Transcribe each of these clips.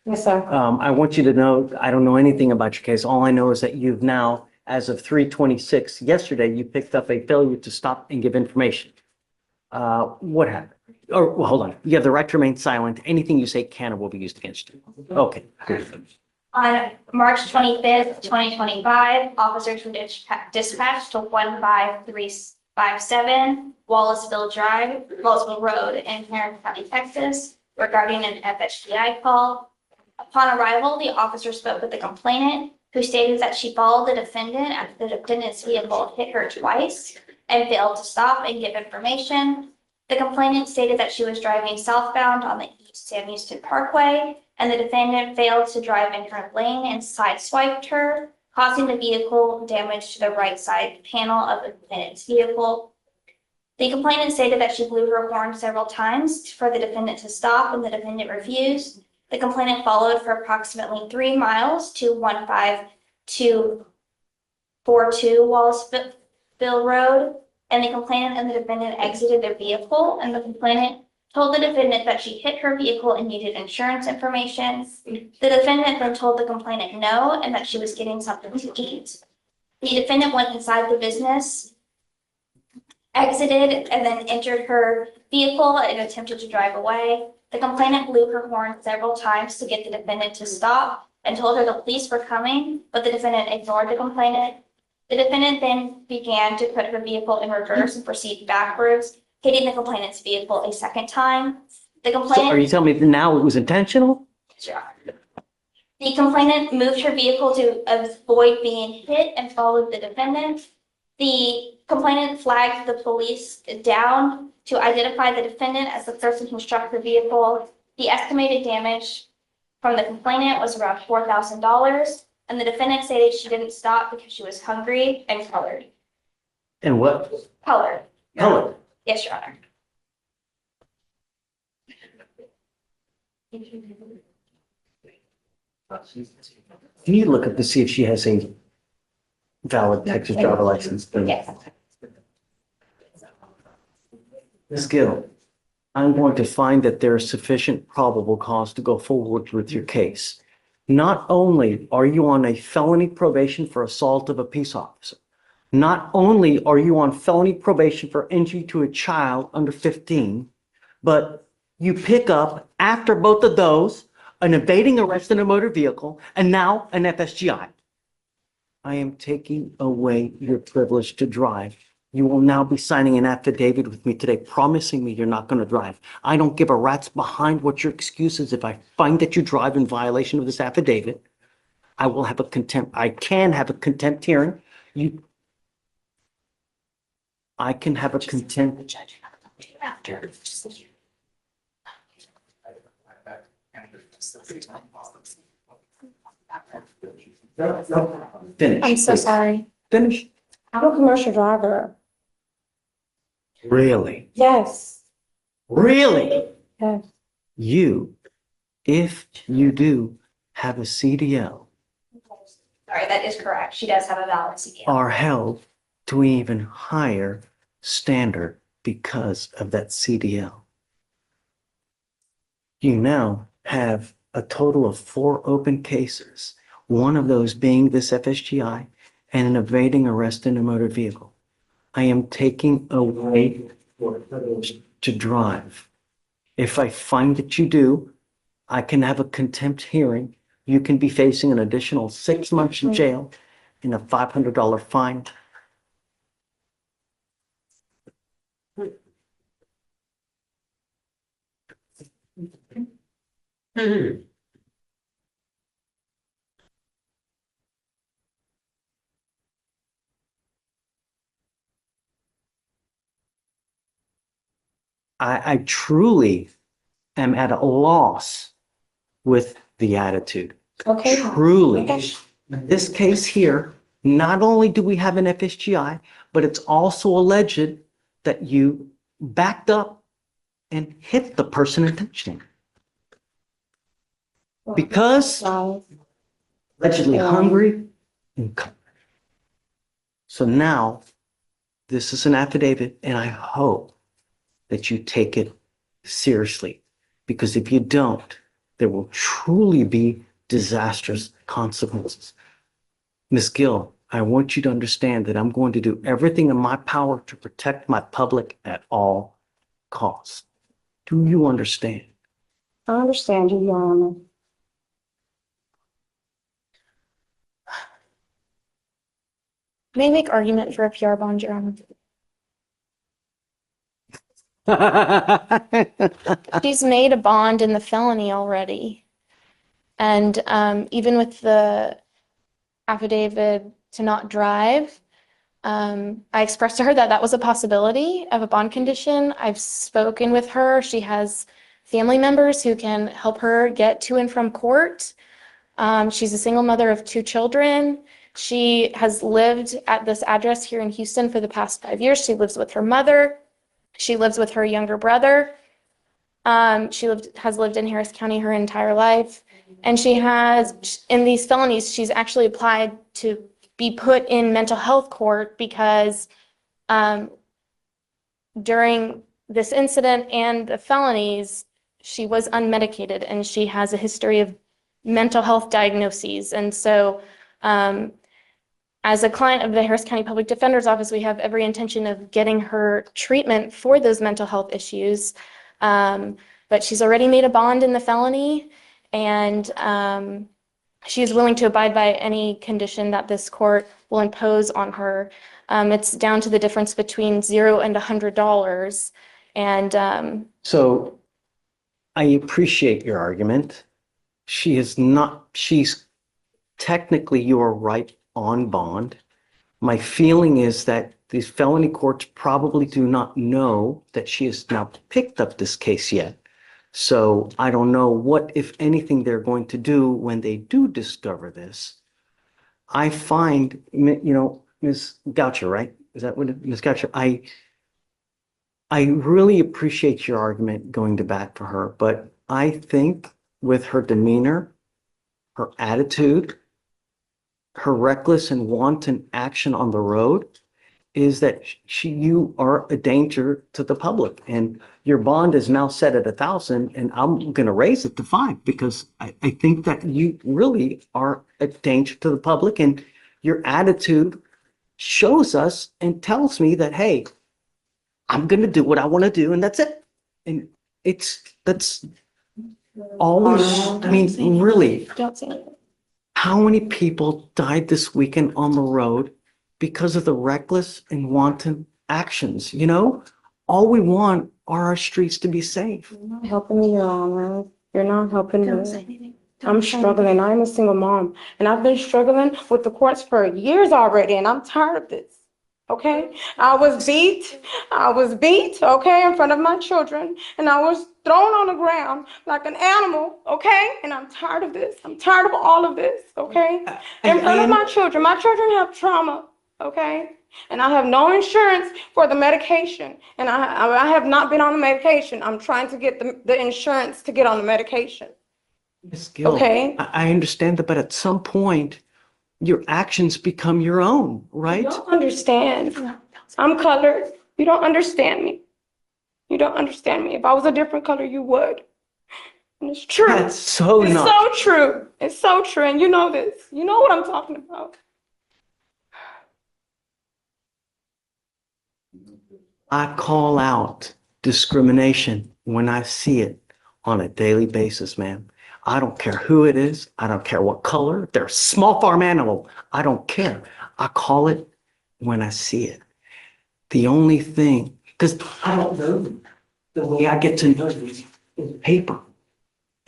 Yes, sir. I want you to know, I don't know anything about your case. All I know is that you've now, as of 3/26, yesterday, you picked up a failure to stop and give information. What happened? Or, well, hold on. You have the right to remain silent. Anything you say can or will be used against you. Okay. On March 25th, 2025, officers were dispatched to 15357 Wallaceville Road in Harris County, Texas, regarding an FHDI call. Upon arrival, the officer spoke with the complainant, who stated that she followed the defendant after the defendant's vehicle hit her twice and failed to stop and give information. The complainant stated that she was driving southbound on the East Sam Houston Parkway, and the defendant failed to drive in her lane and sideswiped her, causing the vehicle damage to the right side panel of the defendant's vehicle. The complainant stated that she blew her horn several times for the defendant to stop, and the defendant refused. The complainant followed for approximately 3 miles to 15242 Wallaceville Road, and the complainant and the defendant exited their vehicle, and the complainant told the defendant that she hit her vehicle and needed insurance information. The defendant then told the complainant no, and that she was getting something to eat. The defendant went inside the business, exited, and then entered her vehicle and attempted to drive away. The complainant blew her horn several times to get the defendant to stop and told her the police were coming, but the defendant ignored the complainant. The defendant then began to put her vehicle in reverse and proceed backwards, hitting the complainant's vehicle a second time. The So are complainant, you telling me that now it was intentional? the complainant moved her vehicle to avoid being hit and followed the defendant. The complainant flagged the police down to identify the defendant as the person who struck the vehicle. The estimated damage from the complainant was around $4,000, and the defendant stated she didn't stop because she was hungry and colored. And what? Colored. Color. Yes, Your Honor. Can you look up to see if she has a valid Texas driver license? Yes. Ms. Gill, I'm going to find that there is sufficient probable cause to go forward with your case. Not only are you on a felony probation for assault of a peace officer, not only are you on felony probation for injury to a child under 15, but you pick up, after both of those, an evading arrest in a motor vehicle, and now an FSGI. I am taking away your privilege to drive. You will now be signing an affidavit with me today, promising me you're not going to drive. I don't give a rat's behind what your excuse is. If I find that you drive in violation of this affidavit, I will have a contempt. I can have a contempt hearing. I can have a contempt. After. Finish. I'm so please. sorry. Finish. I'm a commercial driver. Really? Yes. Really? Yes. You, if you do have a CDL, Sorry, that is correct. She does have a valid CDL. are held to an even higher standard because of that CDL. You now have a total of 4 open cases, one of those being this FSGI and an evading arrest in a motor vehicle. I am taking away your privilege to drive. If I find that you do, I can have a contempt hearing. You can be facing an additional 6 months in jail and a $500 fine. I truly am at a loss with the attitude. Okay. Truly. Okay. In this case here, not only do we have an FSGI, but it's also alleged that you backed up and hit the person intentionally. Because Wow. allegedly hungry and covered. So now, this is an affidavit, and I hope that you take it seriously. Because if you don't, there will truly be disastrous consequences. Ms. Gill, I want you to understand that I'm going to do everything in my power to protect my public at all costs. Do you understand? I understand you, Your Honor. May I make argument for a PR bond, Your Honor? She's made a bond in the felony already. And even with the affidavit to not drive, I expressed to her that that was a possibility of a bond condition. I've spoken with her. She has family members who can help her get to and from court. She's a single mother of 2 children. She has lived at this address here in Houston for the past 5 years. She lives with her mother. She lives with her younger brother. Has lived in Harris County her entire life. And she has, in these felonies, she's actually applied to be put in mental health court because during this incident and the felonies, she was unmedicated and she has a history of mental health diagnoses. And so as a client of the Harris County Public Defender's Office, we have every intention of getting her treatment for those mental health issues. But she's already made a bond in the felony, and she is willing to abide by any condition that this court will impose on her. It's down to the difference between $0 and $100. And So I appreciate your argument. She's technically, you are right on bond. My feeling is that these felony courts probably do not know that she has now picked up this case yet. So I don't know what, if anything, they're going to do when they do discover this. I find, Ms. Goucher, right? Is that what, Ms. Goucher? I really appreciate your argument going to bat for her, but I think with her demeanor, her attitude, her reckless and wanton action on the road, is that you are a danger to the public, and your bond is now set at 1,000, and I'm going to raise it to 5 because I think that you really are a danger to the public, and your attitude shows us and tells me that, hey, I'm going to do what I want to do, and that's it. And that's always, I mean, really, don't say anything. how many people died this weekend on the road because of the reckless and wanton actions? All we want are our streets to be safe. You're not helping me, Your Honor. You're not helping Don't say me. anything. I'm struggling. I'm a single mom, and I've been struggling with the courts for years already, and I'm tired of this. Okay? I was beat, okay, in front of my children, and I was thrown on the ground like an animal, okay? And I'm tired of this. I'm tired of all of this, okay? In front of my children. My children have trauma, okay? And I have no insurance for the medication, and I have not been on the medication. I'm trying to get the insurance to get on the medication. Ms. Gill, Okay. I understand that, but at some point, your actions become your own, You right? don't understand. I'm colored. You don't understand me. You don't understand me. If I was a different color, you would. And it's true. That's so It's not. so true. It's so true. And you know this. You know what I'm talking about. I call out discrimination when I see it on a daily basis, ma'am. I don't care who it is. I don't care what color. If they're a small farm animal, I don't care. I call it when I see it. The only thing, because I don't know them. The way I get to know them is paper.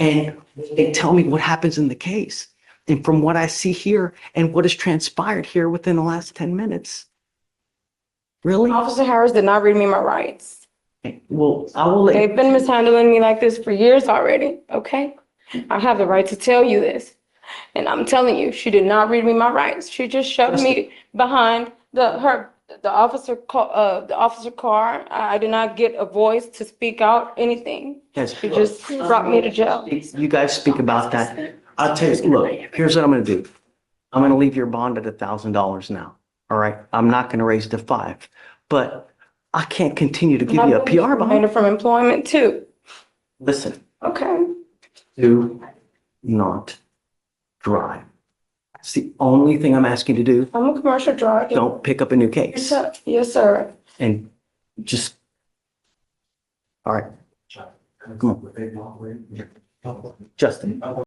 And they tell me what happens in the case. And from what I see here and what has transpired here within the last 10 minutes. Really? Officer Harris did not read me my rights. Well, I will let They've been mishandling me like this for years already, okay? I have the right to tell you this. And I'm telling you, she did not read me my rights. She just shoved me behind the officer car. I did not get a voice to speak out anything. Yes. She just brought me to jail. You guys speak about that. I'll tell you, look, here's what I'm gonna do. I'm gonna leave your bond at $1,000 now. All right, I'm not gonna raise it to 5, but I can't continue to give you a PR bond. From employment too. Listen, Okay. Do not drive. It's the only thing I'm asking you to do. I'm a commercial driver. Don't pick up a new Yes, case. sir. Yes, sir. And just, all right. Come on. Justin.